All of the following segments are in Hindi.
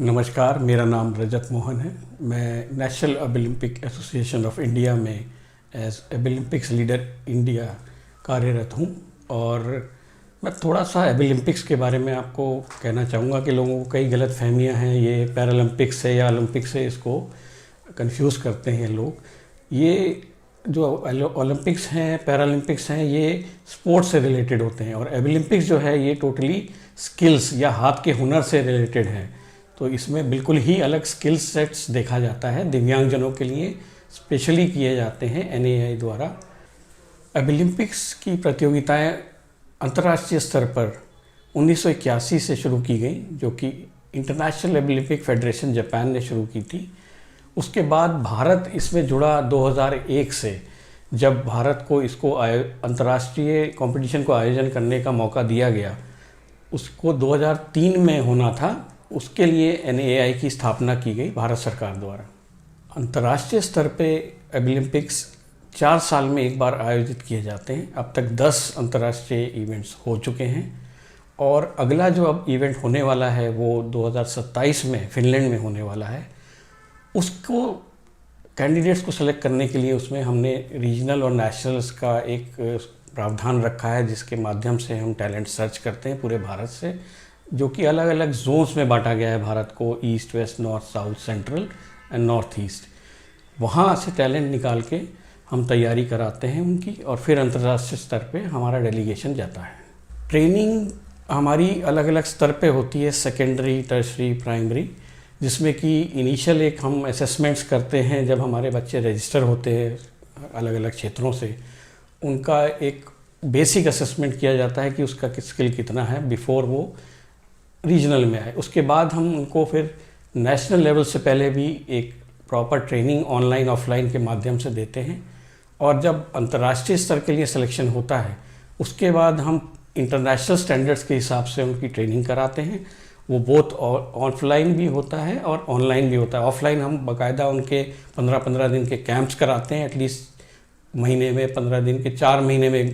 नमस्कार, मेरा नाम रजत मोहन है। मैं national Olympic association of India में एज ओलंपिक्स लीडर इंडिया कार्यरत हूँ। और मैं थोड़ा सा ओलंपिक्स के बारे में आपको कहना चाहूँगा कि लोगों को कई गलत फहमियाँ हैं, ये पैरालंपिक्स है या ओलंपिक्स है, इसको कंफ्यूज करते हैं लोग। ये जो ओलंपिक्स हैं, पैरालंपिक्स हैं, ये स्पोर्ट्स से रिलेटेड होते हैं, और ओलंपिक्स जो है ये टोटली स्किल्स या हाथ के हुनर से रिलेटेड है। तो इसमें बिल्कुल ही अलग स्किल सेट्स देखा जाता है, दिव्यांगजनों के लिए स्पेशली किए जाते हैं एनएआई द्वारा। ओलंपिक्स की प्रतियोगिताएं अंतर्राष्ट्रीय स्तर पर 1981 से शुरू की गई, जो कि इंटरनेशनल ओलंपिक फेडरेशन जापान ने शुरू की थी। उसके बाद भारत इसमें जुड़ा 2001 से, जब भारत को इसको अंतर्राष्ट्रीय कंपटीशन को आयोजन करने का मौका दिया गया। उसको 2003 में होना था, उसके लिए एनएआई की स्थापना की गई भारत सरकार द्वारा। अंतर्राष्ट्रीय स्तर पे ओलंपिक्स 4 साल में एक बार आयोजित किए जाते हैं। अब तक 10 अंतर्राष्ट्रीय इवेंट्स हो चुके हैं, और अगला जो अब इवेंट होने वाला है वो 2027 में फिनलैंड में होने वाला है। उसको कैंडिडेट्स को सेलेक्ट करने के लिए उसमें हमने रीजनल और नेशनल्स का एक प्रावधान रखा है, जिसके माध्यम से हम टैलेंट सर्च करते हैं पूरे भारत से, जो कि अलग अलग जोन्स में बांटा गया है भारत को, east, west, north, south, central and north east. वहाँ से टैलेंट निकाल के हम तैयारी कराते हैं उनकी, और फिर अंतर्राष्ट्रीय स्तर पे हमारा डेलीगेशन जाता है। ट्रेनिंग हमारी अलग अलग स्तर पे होती है, सेकेंडरी, टर्शरी, प्राइमरी, जिसमें कि इनिशियल एक हम असेसमेंट्स करते हैं। जब हमारे बच्चे रजिस्टर होते हैं अलग अलग क्षेत्रों से, उनका एक बेसिक असेसमेंट किया जाता है कि उसका स्किल कितना है बिफोर वो रीजनल में आए। उसके बाद हम उनको फिर नेशनल लेवल से पहले भी एक प्रॉपर ट्रेनिंग ऑनलाइन ऑफलाइन के माध्यम से देते हैं, और जब अंतर्राष्ट्रीय स्तर के लिए सिलेक्शन होता है उसके बाद हम इंटरनेशनल स्टैंडर्ड्स के हिसाब से उनकी ट्रेनिंग कराते हैं। वो बोथ ऑफलाइन भी होता है और ऑनलाइन भी होता है। ऑफलाइन हम बाकायदा उनके 15-15 दिन के कैंप्स कराते हैं, एटलीस्ट महीने में 15 दिन के, 4 महीने में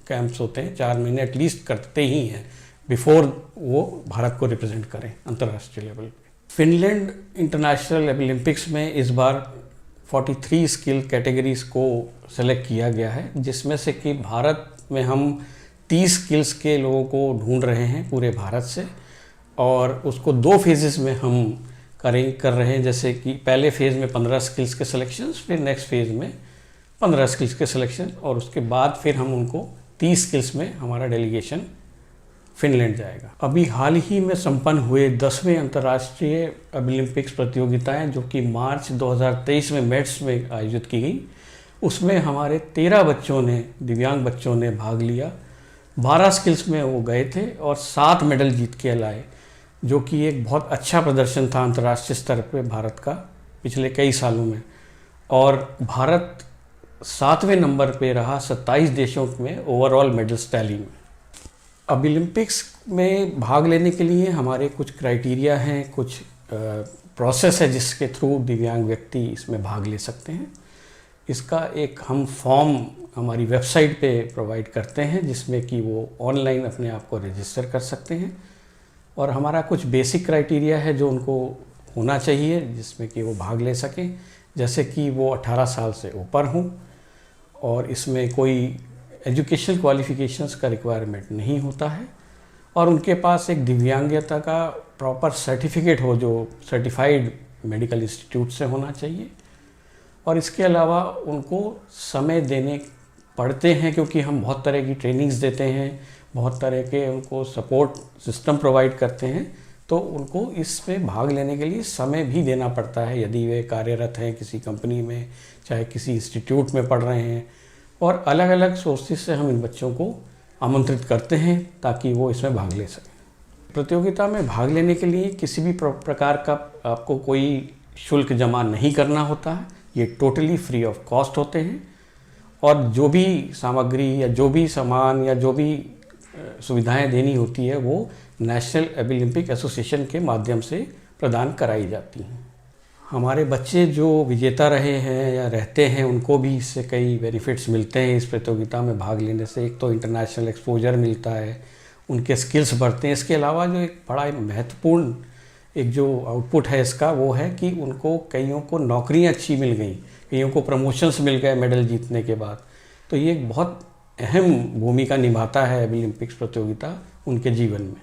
कैंप्स होते हैं, 4 महीने एटलीस्ट करते ही हैं बिफोर वो भारत को रिप्रेजेंट करें अंतर्राष्ट्रीय लेवल पे। फिनलैंड इंटरनेशनल ओलंपिक्स में इस बार 43 स्किल कैटेगरीज को सेलेक्ट किया गया है, जिसमें से कि भारत में हम 30 स्किल्स के लोगों को ढूंढ रहे हैं पूरे भारत से, और उसको 2 फेजेस में हम कर रहे हैं। जैसे कि पहले फेज़ में 15 स्किल्स के सिलेक्शंस, फिर नेक्स्ट फेज़ में 15 स्किल्स के सिलेक्शन, और उसके बाद फिर हम उनको 30 स्किल्स में हमारा डेलीगेशन फिनलैंड जाएगा। अभी हाल ही में संपन्न हुए 10वें अंतर्राष्ट्रीय ओलंपिक्स प्रतियोगिताएं, जो कि मार्च 2023 में मेट्स में आयोजित की गई, उसमें हमारे 13 बच्चों ने, दिव्यांग बच्चों ने भाग लिया। 12 स्किल्स में वो गए थे और 7 मेडल जीत के लाए, जो कि एक बहुत अच्छा प्रदर्शन था अंतर्राष्ट्रीय स्तर पर भारत का पिछले कई सालों में। और भारत 7वें नंबर पे रहा 27 देशों में ओवरऑल मेडल्स टैली में। ओलंपिक्स में भाग लेने के लिए हमारे कुछ क्राइटेरिया हैं, कुछ प्रोसेस है जिसके थ्रू दिव्यांग व्यक्ति इसमें भाग ले सकते हैं। इसका एक हम फॉर्म हमारी वेबसाइट पे प्रोवाइड करते हैं, जिसमें कि वो ऑनलाइन अपने आप को रजिस्टर कर सकते हैं, और हमारा कुछ बेसिक क्राइटेरिया है जो उनको होना चाहिए जिसमें कि वो भाग ले सकें। जैसे कि वो 18 साल से ऊपर हों, और इसमें कोई एजुकेशनल क्वालिफिकेशंस का रिक्वायरमेंट नहीं होता है, और उनके पास एक दिव्यांगता का प्रॉपर सर्टिफिकेट हो, जो सर्टिफाइड मेडिकल इंस्टीट्यूट से होना चाहिए। और इसके अलावा उनको समय देने पड़ते हैं, क्योंकि हम बहुत तरह की ट्रेनिंग्स देते हैं, बहुत तरह के उनको सपोर्ट सिस्टम प्रोवाइड करते हैं, तो उनको इसमें भाग लेने के लिए समय भी देना पड़ता है। यदि वे कार्यरत हैं किसी कंपनी में, चाहे किसी इंस्टीट्यूट में पढ़ रहे हैं, और अलग अलग सोर्सेज से हम इन बच्चों को आमंत्रित करते हैं ताकि वो इसमें भाग ले सकें। प्रतियोगिता में भाग लेने के लिए किसी भी प्रकार का आपको कोई शुल्क जमा नहीं करना होता है, ये टोटली फ्री ऑफ कॉस्ट होते हैं, और जो भी सामग्री या जो भी सामान या जो भी सुविधाएं देनी होती है वो नेशनल ओलंपिक एसोसिएशन के माध्यम से प्रदान कराई जाती हैं। हमारे बच्चे जो विजेता रहे हैं या रहते हैं, उनको भी इससे कई बेनिफिट्स मिलते हैं इस प्रतियोगिता में भाग लेने से। एक तो इंटरनेशनल एक्सपोजर मिलता है, उनके स्किल्स बढ़ते हैं। इसके अलावा जो एक बड़ा महत्वपूर्ण एक जो आउटपुट है इसका वो है कि उनको कईयों को नौकरियां अच्छी मिल गई, कईयों को प्रमोशंस मिल गए मेडल जीतने के बाद। तो ये एक बहुत अहम भूमिका निभाता है ओलंपिक्स प्रतियोगिता उनके जीवन में।